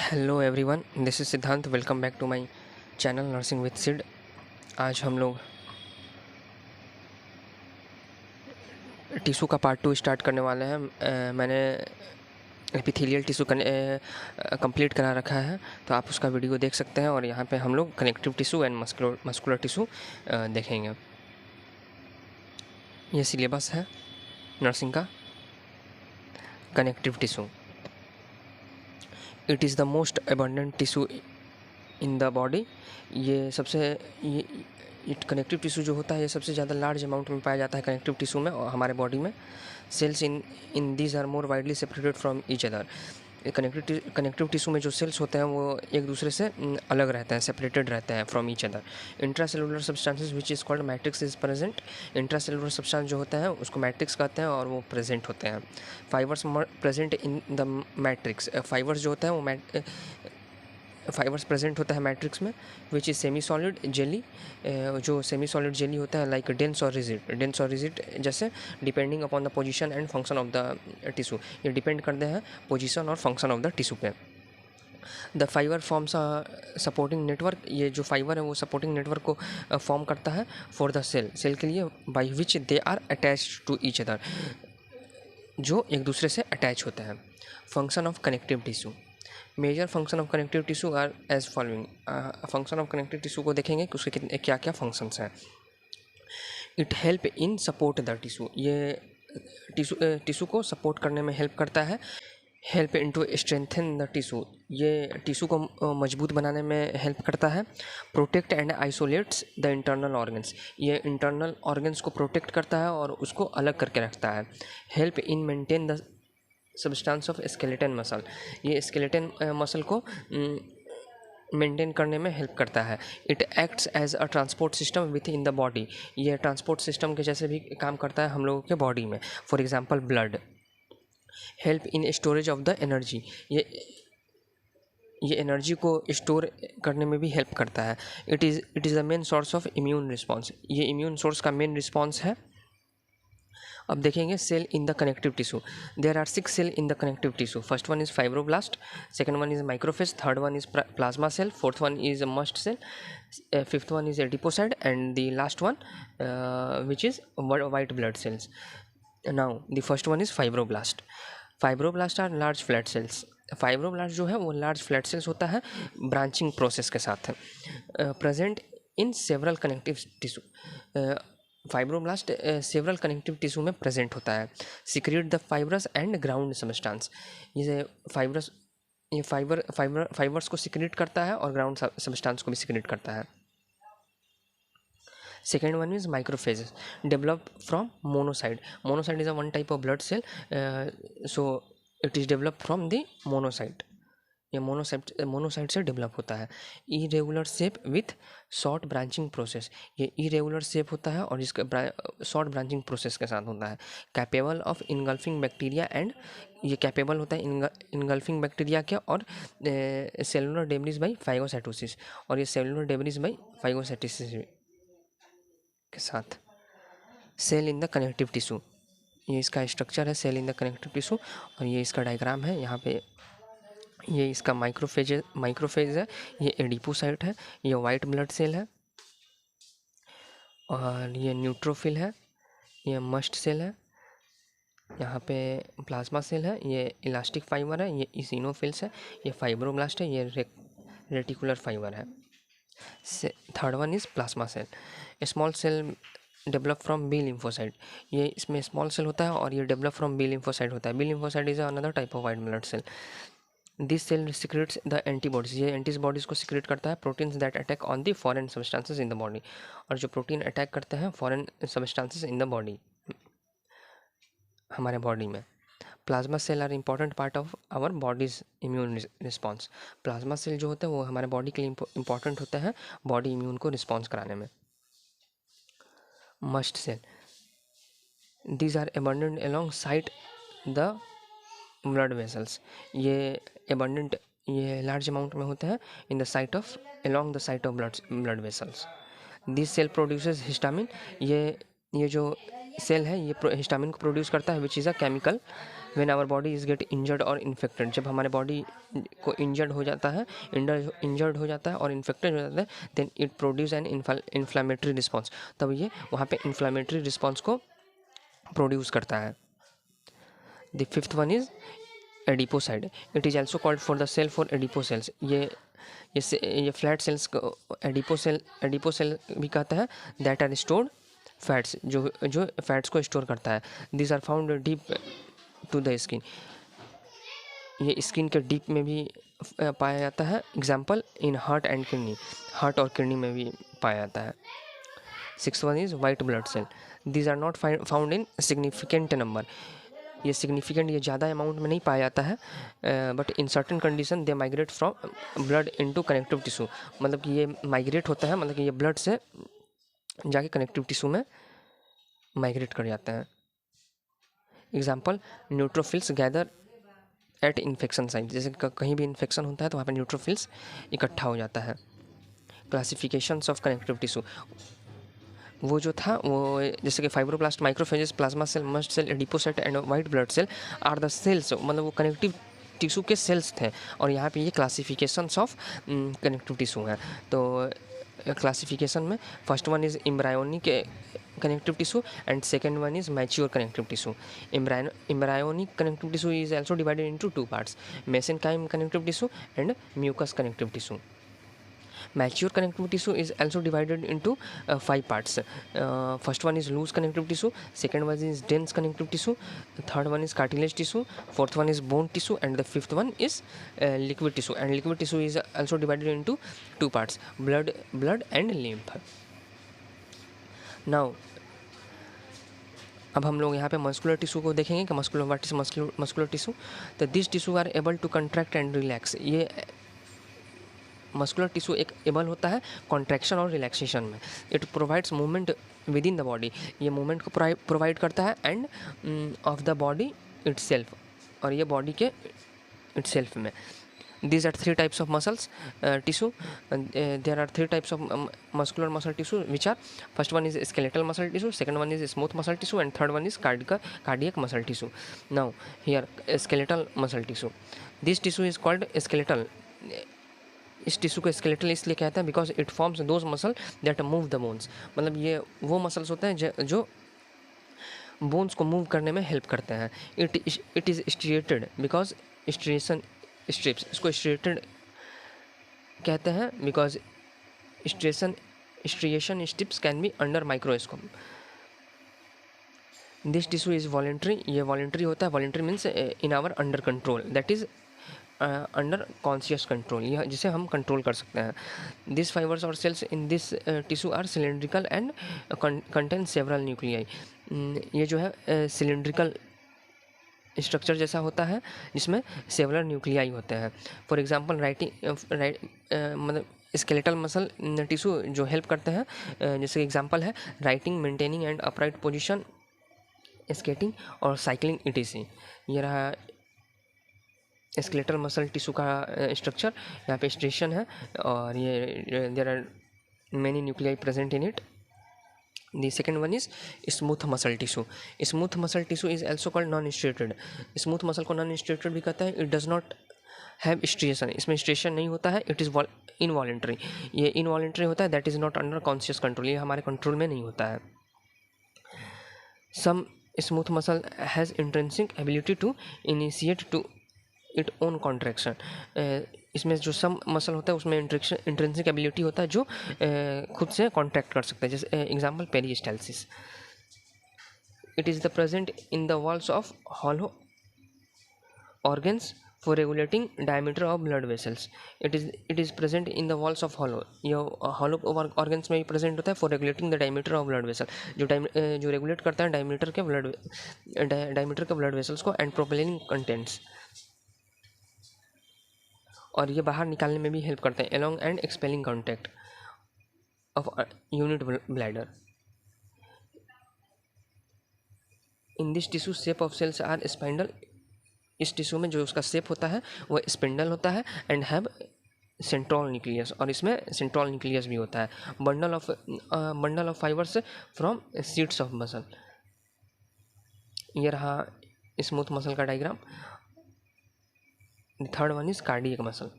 Hello everyone, this is Siddhant. Welcome back to my channel nursing with Sid. आज हम लोग tissue का पार्ट 2 स्टार्ट करने वाले हैं। मैंने एपिथेलियल टिश्यू कंप्लीट करा रखा है, तो आप उसका वीडियो देख सकते हैं। और यहाँ पे हम लोग connective tissue and muscular tissue देखेंगे। ये सिलेबस है नर्सिंग का। Connective tissue, it is the most abundant tissue in the body. ये कनेक्टिव टिश्यू जो होता है, ये सबसे ज़्यादा लार्ज अमाउंट में पाया जाता है कनेक्टिव टिश्यू में और हमारे बॉडी में। Cells in these are more widely separated from each other. Connective tissue में जो सेल्स होते हैं वो एक दूसरे से अलग रहते हैं, सेपरेटेड रहते हैं from each other. Intracellular substances which is called matrix is present. Intracellular substance जो होते हैं उसको मैट्रिक्स कहते हैं और वो प्रेजेंट होते हैं। Fibres present in the matrix. Fibres जो होते हैं वो फाइबर्स प्रेजेंट होता है मैट्रिक्स में, which is semi solid jelly. जो सेमी सॉलिड जेली होता है लाइक डेंस और रिजिड जैसे, depending upon the position and function of the tissue. ये डिपेंड करते हैं पोजीशन और फंक्शन ऑफ द टिश्यू पे। The fibre forms supporting network. ये जो फाइबर है वो सपोर्टिंग नेटवर्क को फॉर्म करता है फॉर द सेल के लिए, by which they are attached to each other, जो एक दूसरे से अटैच होते हैं। Function of connective tissue. Major function of connective tissue are as following. Function of connective tissue को देखेंगे कि उसके क्या क्या फंक्शंस हैं। It help in support the tissue. ये टिश्यू को सपोर्ट करने में हेल्प करता है। Help in to strengthen the tissue. ये टिश्यू को मजबूत बनाने में हेल्प करता है। Protect and isolates the internal organs. ये इंटरनल ऑर्गन्स को प्रोटेक्ट करता है और उसको अलग करके रखता है। Help in maintain the substance of skeleton muscle. ये स्केलेटन मसल को मेंटेन करने में हेल्प करता है। It acts as a transport system within the body. ये ट्रांसपोर्ट सिस्टम के जैसे भी काम करता है हम लोगों के बॉडी में। For example blood. Help in storage of the energy. ये एनर्जी को स्टोर करने में भी हेल्प करता है। It is the main source of immune response. ये इम्यून सोर्स का मेन रिस्पॉन्स है। अब देखेंगे cell in the connective tissue. There are 6 cell in the connective tissue. First one is fibroblast, second one is macrophage, third one is plasma cell, fourth one is must cell, fifth one is adipocyte and the last one which is white blood cells. Now the first one is fibroblast. Fibroblast are large flat cells. Fibroblast जो है वो large flat sales होता है branching process के साथ। Present in several connective tissue. Fibroblast several connective tissue में present होता है। Secrete the fibrous and ground substance. ये फाइबर्स को सिक्रेट करता है और ग्राउंड सबस्टेंस को भी सिक्रेट करता है। Second one is macrophages, developed from monocyte. Monocyte is a one type of blood cell, so it is developed from the monocyte. ये मोनोसाइट से डेवलप होता है। Irregular shape with short branching process. ये irregular shape होता है और इसका short branching process के साथ होता है। Capable of engulfing bacteria and, ये कैपेबल होता है इनगल्फिंग बैक्टीरिया के और सेलुलर डेब्रिस बाई फाइगोसाइटोसिस, और ये सेलुलर डेब्रिस बाई फाइगोसाइटोसिस के साथ। Cell in the connective tissue, ये इसका स्ट्रक्चर है cell in the connective tissue, और ये इसका डायग्राम है। यहाँ पे ये इसका माइक्रोफेज है, ये एडिपोसाइट है, ये वाइट ब्लड सेल है, और ये न्यूट्रोफिल है, ये मस्ट सेल है, यहाँ पे प्लाज्मा सेल है, ये इलास्टिक फाइबर है, ये इसिनोफिल्स है, ये फाइब्रोब्लास्ट है, ये रेटिकुलर फाइबर है। Third one is plasma cell. Small cell develop from B lymphocyte. ये इसमें स्मॉल सेल होता है और ये डेवलप फ्रॉम बी लिम्फोसाइट होता है। B lymphocyte is another type of white blood cell. This cell secretes the antibodies. ये antibodies को सिक्रेट करता है। Proteins that attack on the foreign substances in the body, और जो प्रोटीन अटैक करते हैं foreign substances in the body, हमारे body में। Plasma cell are important part of our body's immune response. Plasma cell जो होते हैं वो हमारे बॉडी के लिए इंपॉर्टेंट होते हैं बॉडी इम्यून को रिस्पॉन्स कराने में। Mast cell, these are abundant alongside the blood vessels. ये एबंडेंट, ये लार्ज अमाउंट में होते हैं in the site of, along the site of blood vessels. This cell produces histamine. ये जो सेल है ये हिस्टामिन को प्रोड्यूस करता है, which is a chemical when our body is get injured और इन्फेक्टेड, जब हमारे बॉडी को इंजर्ड हो जाता है, इंजर्ड हो जाता है और इन्फेक्टेड हो जाता है, then it produce an inflammatory response, तब ये वहाँ पे इन्फ्लामेटरी रिस्पॉन्स को प्रोड्यूस करता है। The fifth one is adipocyte, it is also called for the cell for adipocells, ये फ्लैट सेल्स को एडिपोसेल भी कहता है, दैट आर स्टोर्ड फैट्स, जो फैट्स को स्टोर करता है। This are found deep to the skin, ये स्किन के डीप में भी पाया जाता है। Example in heart and kidney, heart और किडनी में भी पाया जाता है। Six one is white blood cell, these are not found in significant number, ये सिग्निफिकेंट, ये ज़्यादा अमाउंट में नहीं पाया जाता है, but in certain condition they migrate from blood into connective tissue, मतलब कि ये माइग्रेट होता है, मतलब कि ये ब्लड से जाके कनेक्टिव टिश्यू में माइग्रेट कर जाते हैं। Example neutrophils gather at infection site, जैसे कहीं भी इन्फेक्शन होता है तो वहाँ पर न्यूट्रोफिल्स इकट्ठा हो जाता है। क्लासिफिकेशंस ऑफ कनेक्टिव टिश्यू, वो जो था वो जैसे कि fibroblast, macrophages, plasma cell, mast cell, adipocyte and white blood cell are the cells, मतलब वो कनेक्टिव टिश्यू के सेल्स थे, और यहाँ पे ये क्लासिफिकेशंस ऑफ कनेक्टिव टिश्यू हैं। तो क्लासिफिकेशन में first one is embryonic connective tissue and second one is mature connective tissue. Embryonic connective tissue is also divided into two parts, mesenchyme connective tissue and mucous connective tissue. Mature connective tissue is also divided into 5 parts. First one is loose connective tissue, second one is dense connective tissue, third one is cartilage tissue, fourth one is bone tissue, and the fifth one is liquid tissue. And liquid tissue is also divided into 2 parts, blood and lymph. Now अब हम लोग यहाँ पे muscular tissue को देखेंगे कि muscular tissue, तो this tissue are able to contract and relax, ये मस्कुलर टिश्यू एक एबल होता है कॉन्ट्रैक्शन और रिलैक्सेशन में। It provides movement within the body, ये मूवमेंट को प्रोवाइड करता है and of the body itself, और ये बॉडी के इटसेल्फ में। These are 3 types of muscles tissue, and there are 3 types of muscular muscle tissue, which are first one is skeletal muscle tissue, second one is smooth muscle tissue, and third one is cardiac muscle tissue. Now here skeletal muscle tissue, this tissue is called skeletal. इस tissue को skeletal इसलिए कहते हैं because it forms those muscle that move the bones, मतलब ये वो muscles होते हैं जो बोन्स को मूव करने में हेल्प करते हैं। It is striated because striation strips, इसको स्ट्रिएटेड कहते हैं because striation strips can be under microscope. This tissue is voluntary, ये वॉलेंट्री होता है, voluntary means in our under control, that is under conscious control, यह जिसे हम कंट्रोल कर सकते हैं। दिस फाइबर्स और cells in this tissue are cylindrical and contain several nuclei, ये जो है सिलेंड्रिकल स्ट्रक्चर जैसा होता है जिसमें सेवरल न्यूक्लियाई होते हैं। फॉर एग्जांपल मतलब स्केलेटल मसल टिश्यू जो हेल्प करते हैं, जैसे एग्जांपल है writing, maintaining and upright position, skating और साइकिलिंग etc। ये रहा स्केलेटल मसल टिश्यू का स्ट्रक्चर, यहाँ पे स्ट्रेशन है और ये there are many nuclei present in it. The second one is smooth muscle tissue. Smooth muscle tissue is also called non-striated. Smooth muscle को non-striated भी कहता है। It does not have striation, इसमें striation नहीं होता है। It is involuntary, ये involuntary होता है, that is not under conscious control, ये हमारे कंट्रोल में नहीं होता है। Some smooth muscle has intrinsic ability to initiate to its own contraction. इसमें जो सम मसल होता है उसमें इंट्रिंसिक एबिलिटी होता है जो खुद से कॉन्ट्रैक्ट कर सकता है, जैसे example peristalsis. It is the present in the walls of hollow organs for regulating diameter of blood vessels. It is present in the walls of hollow, ये हॉलो ऑर्गन्स में भी प्रेजेंट होता है for regulating the diameter of blood vessel, जो regulate करता है diameter के blood vessels को एंड प्रोपेलिंग कंटेंट्स, और ये बाहर निकालने में भी हेल्प करते हैं along and expelling contact of unit bladder. In this tissue shape of cells are spindle, इस टिश्यू में जो उसका शेप होता है वो स्पिंडल होता है एंड हैव सेंट्रल न्यूक्लियस, और इसमें सेंट्रल न्यूक्लियस भी होता है। Bundle of fibres from seeds of muscle, ये रहा स्मूथ मसल का diagram. Third one is cardiac muscle.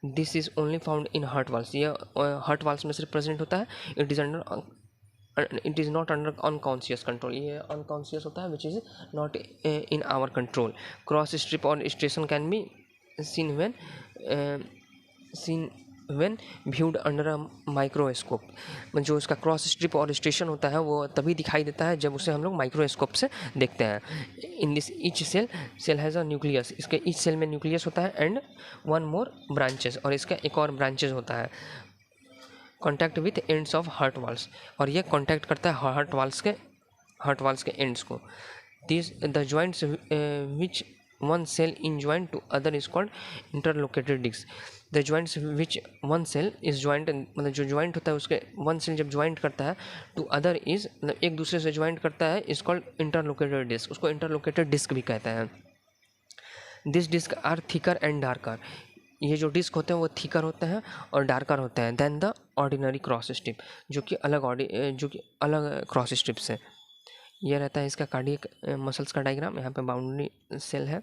This is only found in heart walls. ये हार्ट वाल्स में सिर्फ प्रेजेंट होता है। It is not under unconscious control. ये unconscious होता है which is not in our control. Cross strip और station can be seen when viewed under a microscope. जो इसका क्रॉस स्ट्रिप और स्टेशन होता है वो तभी दिखाई देता है जब उसे हम लोग माइक्रोस्कोप से देखते हैं। In this each cell has a nucleus. इसके ईच सेल में न्यूक्लियस होता है एंड वन मोर ब्रांचेस, और इसका एक और ब्रांचेस होता है। Contact with ends of heart walls, और ये कॉन्टैक्ट करता है हार्ट वाल्स के एंड्स को। This the joints which one cell in joint to other is called intercalated disc. The joints which one cell is joint, मतलब जो joint होता है उसके वन सेल जब ज्वाइंट करता है टू अदर इज, मतलब एक दूसरे से ज्वाइंट करता है, इज कॉल्ड इंटरलोकेटेड डिस्क। उसको इंटरलोकेटेड डिस्क भी कहते हैं। This disc are thicker and darker. ये जो डिस्क होते हैं वो थिकर होते हैं और डार्कर होते हैं then the ordinary cross strip, जो कि अलग क्रॉस स्ट्रिप से। ये रहता है इसका कार्डियक मसल्स का डायग्राम। यहाँ पे बाउंड्री सेल है,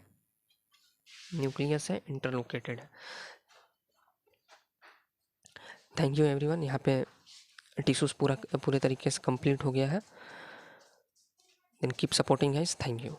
न्यूक्लियस है, इंटरलोकेटेड है। Thank you everyone. यहाँ पे टिश्यूज पूरे तरीके से कंप्लीट हो गया है। Then keep supporting guys. Thank you.